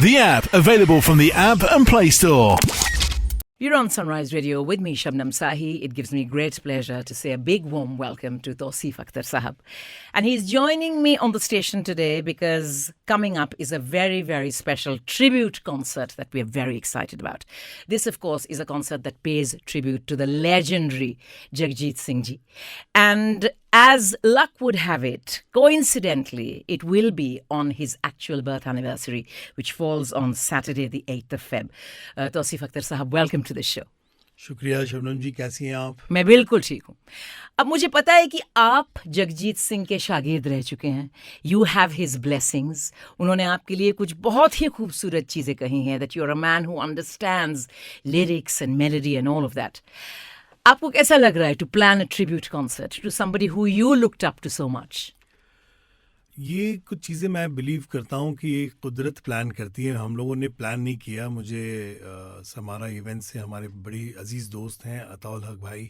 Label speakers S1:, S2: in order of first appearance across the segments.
S1: The app available from the App and Play Store.
S2: You're on Sunrise Radio with me, Shabnam Sahi. It gives me great pleasure to say a big warm welcome to Tausif Akhtar Sahab. And he's joining me on the station today because coming up is a very, very special tribute concert that we're very excited about. This, of course, is a concert that pays tribute to the legendary Jagjit Singh Ji. And as luck would have it, coincidentally, it will be on his actual birth anniversary, which falls on Saturday, the 8th of Feb. Tausif Akhtar Sahab, welcome to the show.
S3: शुक्रिया शबनम जी, कैसी हैं आप?
S2: मैं बिल्कुल ठीक हूँ. अब मुझे पता है कि आप जगजीत सिंह के शागिर्द रह चुके हैं. You have his blessings. उन्होंने आपके लिए कुछ बहुत ही खूबसूरत चीज़ें कही हैं. That you are a man who understands lyrics and melody and all of that. आपको कैसा लग रहा है to plan a tribute concert to somebody who you looked up to so much?
S3: ये कुछ चीज़ें मैं बिलीव करता हूँ कि ये कुदरत प्लान करती है. हम लोगों ने प्लान नहीं किया. मुझे समारा इवेंट से हमारे बड़ी अजीज़ दोस्त हैं अताउल हक भाई,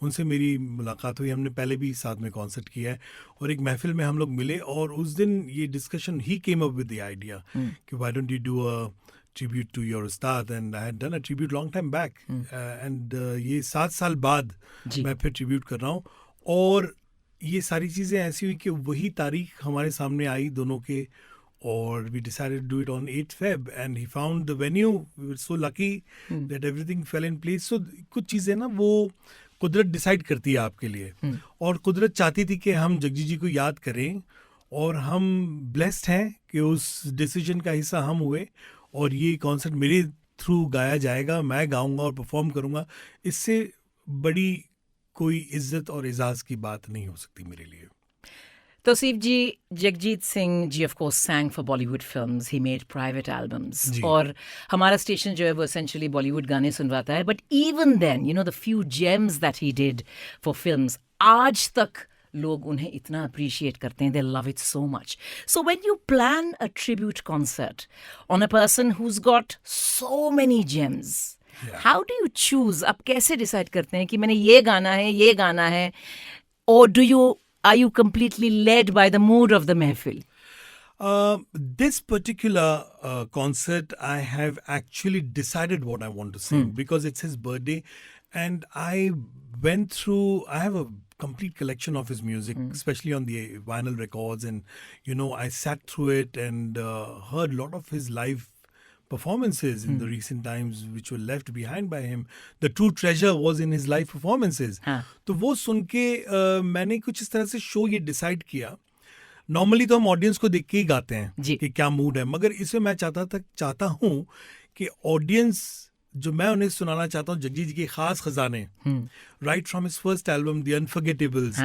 S3: उनसे मेरी मुलाकात हुई. हमने पहले भी साथ में कॉन्सर्ट किया है और एक महफिल में हम लोग मिले और उस दिन ये डिस्कशन ही came up with the idea कि why don't you do a tribute to your ustad, and I had done a tribute long time back, and ये 7 साल बाद मैं फिर tribute कर रहा हूँ. और ये सारी चीज़ें ऐसी हुई कि वही तारीख हमारे सामने आई दोनों के, और we decided to do it on 8th Feb, and he found the venue. We were so lucky that everything fell in place. So कुछ चीज़ें ना वो कुदरत डिसाइड करती है आपके लिए, और कुदरत चाहती थी कि हम जगजीत जी को याद करें, और हम ब्लेस्ड हैं कि उस डिसीजन का हिस्सा हम हुए. और ये कॉन्सर्ट मेरे थ्रू गाया जाएगा, मैं गाऊंगा और परफॉर्म करूंगा. इससे बड़ी कोई इज्जत और एजाज़ की बात नहीं हो सकती मेरे लिए.
S2: Tauseef ji, Jagjit Singh ji of course sang for Bollywood films. He made private albums. और हमारा स्टेशन जो है वो essentially Bollywood गाने सुनवाता है. But even then, you know, the few gems that he did for films, आज तक लोग उन्हें इतना अप्रिशिएट करते हैं. They love it so much. So when you plan a tribute concert on a person who's got so many gems, how do you choose? आप कैसे decide करते हैं कि मैंने ये गाना है, or are you completely led by the mood of the महफिल?
S3: This particular concert, I have actually decided what I want to sing because it's his birthday, and I have a complete collection of his music, especially on the vinyl records, and I sat through it and heard a lot of his live performances in the recent times which were left behind by him. The true treasure was in his live performances. तो वो सुन के मैंने कुछ इस तरह से show ये decide किया. नॉर्मली तो हम ऑडियंस को देख के ही गाते हैं कि क्या मूड है, मगर इसमें मैं चाहता हूँ कि ऑडियंस जो मैं उन्हें सुनाना चाहता हूँ जगजीत जी के खास खजाने, right from his first album the Unforgettables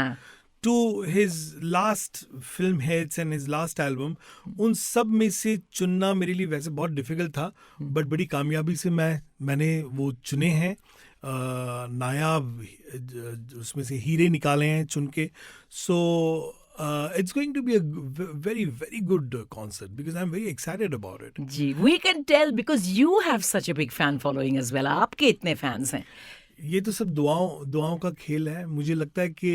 S3: to his last film hits and his last album, उन सब में से चुनना मेरे लिए वैसे बहुत डिफिकल्ट था, बट बड़ी कामयाबी से मैंने वो चुने हैं. नायाब उसमें से हीरे निकाले हैं चुन के. सो it's going to be a very, very good concert because I'm very excited about it.
S2: Ji, we can tell because you have such a big fan following as well. आपके इतने फैंस हैं.
S3: ये तो सब दुआओं का खेल है. मुझे लगता है कि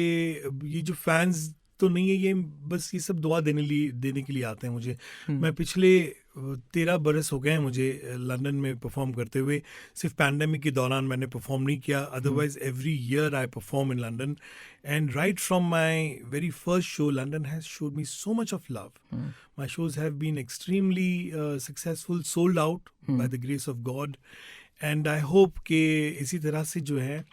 S3: ये जो फैंस तो नहीं है, ये बस ये सब दुआ देने के लिए आते हैं मुझे. मैं पिछले 13 बरस हो गए हैं मुझे लंदन में परफॉर्म करते हुए. सिर्फ पैंडेमिक के दौरान मैंने परफॉर्म नहीं किया, otherwise every year I perform in London, and right from my very first show London has showed me so much of love. My shows have been extremely successful, sold out by the grace of God, and I hope कि इसी तरह से जो है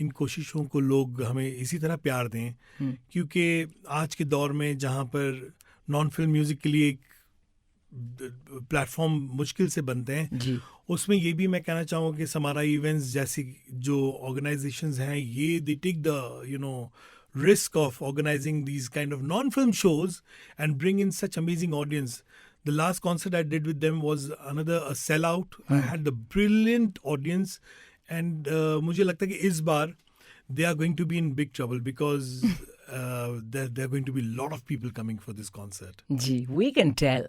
S3: इन कोशिशों को लोग हमें इसी तरह प्यार दें, क्योंकि आज के दौर में जहाँ पर नॉन फिल्म म्यूज़िक के लिए एक प्लेटफॉर्म मुश्किल से बनते हैं, उसमें ये भी मैं कहना चाहूँगा कि समारा इवेंट्स जैसी जो ऑर्गेनाइजेशंस हैं, ये they take the risk of organizing these kind of non-film shows and bring in such amazing audience. The last concert I did with them was a sellout. I had the brilliant audience, and मुझे लगता है कि इस बार they are going to be in big trouble because there are going to be a lot of people coming for this concert.
S2: Gee, we can tell.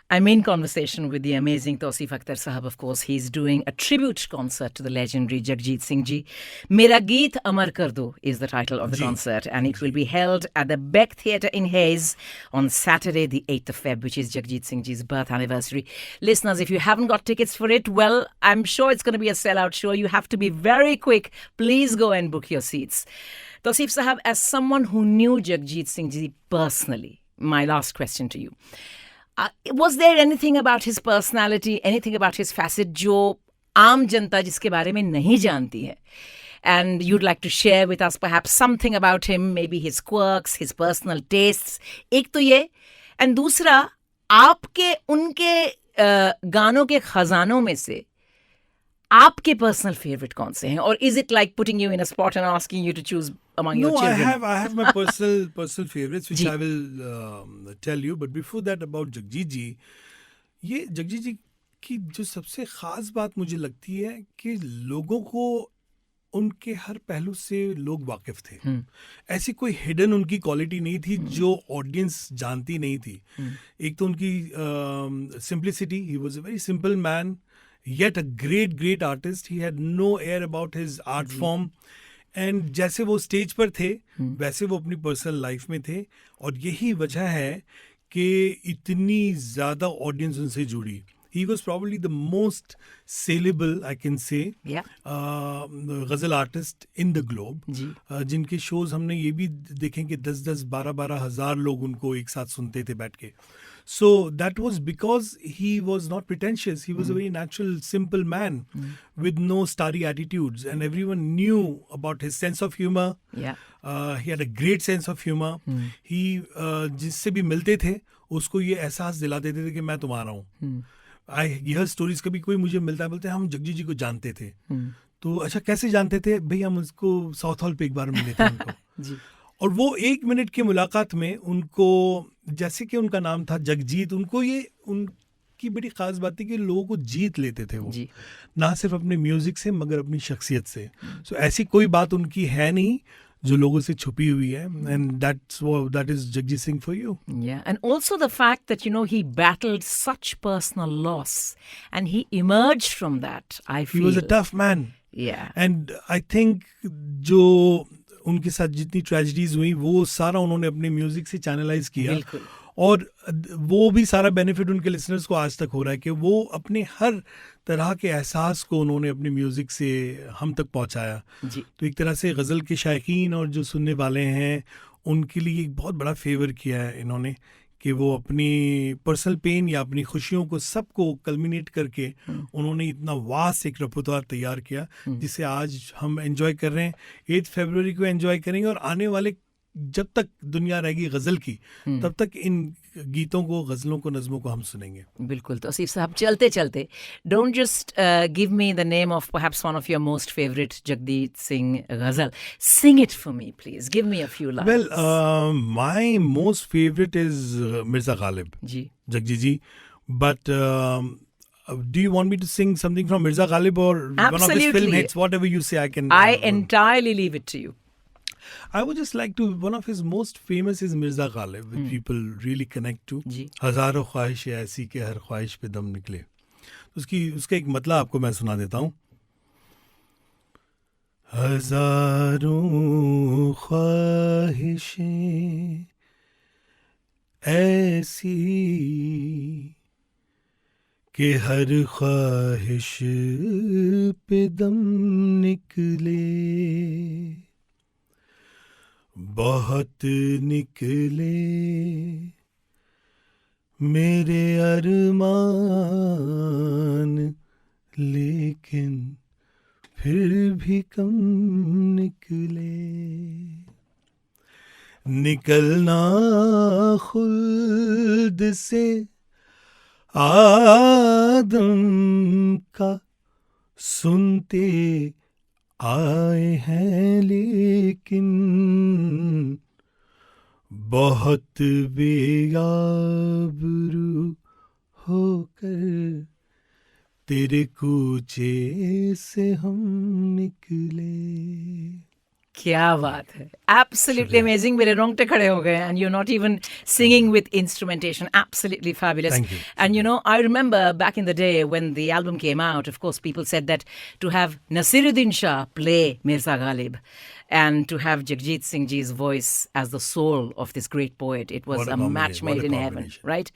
S2: I'm in conversation with the amazing Tausif Akhtar Sahab, of course. He's doing a tribute concert to the legendary Jagjit Singh Ji. Mera Geet Amar Kar Do is the title of the concert, and it will be held at the Beck Theatre in Hayes on Saturday, the 8th of Feb, which is Jagjit Singh Ji's birth anniversary. Listeners, if you haven't got tickets for it, well, I'm sure it's going to be a sellout show. You have to be very quick. Please go and book your seats. Tausif Sahab, as someone who knew Jagjit Singh Ji personally, my last question to you. Was there anything about his personality, anything about his facet जो आम जनता जिसके बारे में नहीं जानती है? And you'd like to share with us perhaps something about him, maybe his quirks, his personal tastes. एक तो ये, and दूसरा, आपके उनके गानों के खजानों में से आपके पर्सनल फेवरेट कौन से हैं? और is it like putting you in a spot and asking you to choose among your children?
S3: I have my personal favorites which I will tell you, but before that about Jagjit जी, ये जगजीत जी की जो सबसे खास बात मुझे लगती है कि लोगों को उनके हर पहलू से लोग वाकिफ थे. ऐसी कोई हिडन उनकी क्वालिटी नहीं थी जो ऑडियंस जानती नहीं थी. एक तो उनकी simplicity, he was a very simple man, yet a great artist. He had no air about his art form. And जैसे वो स्टेज पर थे वैसे वो अपनी पर्सनल लाइफ में थे, और यही वजह है कि इतनी ज़्यादा ऑडियंस उनसे जुड़ी. He was probably the most saleable, I can say, ghazal artist in the globe. जिनके शोज हमने ये भी देखें कि 10-10, 12-12 हज़ार लोग उनको एक साथ सुनते थे बैठ के. So that was because he was not pretentious. He was a very natural, simple man with no starry attitudes, and everyone knew about his sense of humor. He had a great sense of humor. He जिससे भी मिलते थे उसको ये एहसास दिला देते थे कि मैं तुम्हारा हूँ. यह स्टोरीज कभी कोई मुझे मिलता है, बोलते हैं हम जगजीत जी को जानते थे. तो अच्छा कैसे जानते थे भाई? हम उसको साउथ हॉल पे एक बार मिले थे उनको. और वो 1 मिनट की मुलाकात में उनको, जैसे कि उनका नाम था जगजीत, उनको ये उनकी बड़ी ख़ास बात थी कि लोगों को जीत लेते थे वो, ना सिर्फ अपने म्यूज़िक से मगर अपनी शख्सियत से. सो ऐसी कोई बात उनकी है नहीं जो लोगों से छुपी हुई है. And that is Jagjit Singh for you.
S2: Yeah, and also the fact that, you know, he battled such personal loss and he emerged from that, I feel.
S3: He was a tough man.
S2: Yeah.
S3: And I think जो उनके साथ जितनी tragedies हुई वो सारा उन्होंने अपने music से चैनलाइज किया. और वो भी सारा बेनिफिट उनके लिसनर्स को आज तक हो रहा है कि वो अपने हर तरह के एहसास को उन्होंने अपने म्यूज़िक से हम तक पहुंचाया. तो एक तरह से गज़ल के शायकीन और जो सुनने वाले हैं उनके लिए एक बहुत बड़ा फेवर किया है इन्होंने कि वो अपनी पर्सनल पेन या अपनी खुशियों को सबको कल्मिनेट करके उन्होंने इतना वास्ट एक रेपर्टोयर तैयार किया जिसे आज हम एंजॉय कर रहे हैं. 8 फरवरी को एंजॉय करेंगे और आने वाले जब तक दुनिया रहेगी गज़ल की तब तक इन गीतों को, गज़लों को, नज़मों को हम सुनेंगे.
S2: बिल्कुल. तो आसिफ साहब चलते चलते, don't just give me the name of perhaps one of your most favourite Jagjit Singh ghazal. Sing it for me please. Give me a few lines.
S3: Well, my most favourite is Mirza Ghalib ji, Jagjit ji. But do you want me to sing something from Mirza Ghalib or one of his film hits? Whatever you say, I can.
S2: I entirely leave it to you.
S3: I would just like to, one of his most famous is Mirza Ghalib, which people really connect to. हजारों ख्वाहिश ऐसी के हर ख्वाहिश पे दम निकले. उसका एक मतलब आपको मैं सुना देता हूँ. हजारों ख्वाहिशें ऐसी कि हर ख्वाहिश पे दम निकले, बहुत निकले मेरे अरमान, लेकिन फिर भी कम निकले. निकलना खुल्द से आदम का सुनते आए हैं, लेकिन बहुत बेआबरू होकर तेरे कूचे से हम निकले.
S2: क्या बात है, absolutely amazing. मेरे रोंगटे खड़े हो गए, and you're not even singing with instrumentation. Absolutely fabulous.
S3: Thank you.
S2: And you know, I remember back in the day when the album came out, of course, people said that to have Nasiruddin Shah play Mirza Ghalib and to have Jagjit Singh Ji's voice as the soul of this great poet, it was
S3: What a
S2: a match
S3: combination, what
S2: made
S3: a
S2: in heaven,
S3: combination.
S2: right?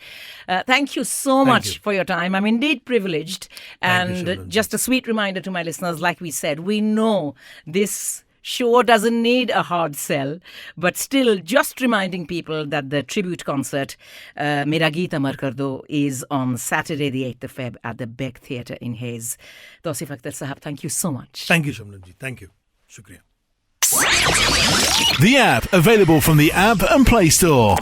S2: Thank you so much
S3: you.
S2: for your time. I'm indeed privileged.
S3: you,
S2: And
S3: Shobhan.
S2: just a sweet reminder to my listeners, like we said, we know this show doesn't need a hard sell, but still just reminding people that the tribute concert, Mera Geet Amar Kar Do, is on Saturday the 8th of Feb at the Beck Theatre in Hayes. Tausif Akhtar Sahab, thank you so much.
S3: Thank you, Shabnam ji. Thank you. Shukriya.
S1: The app available from the App and Play Store.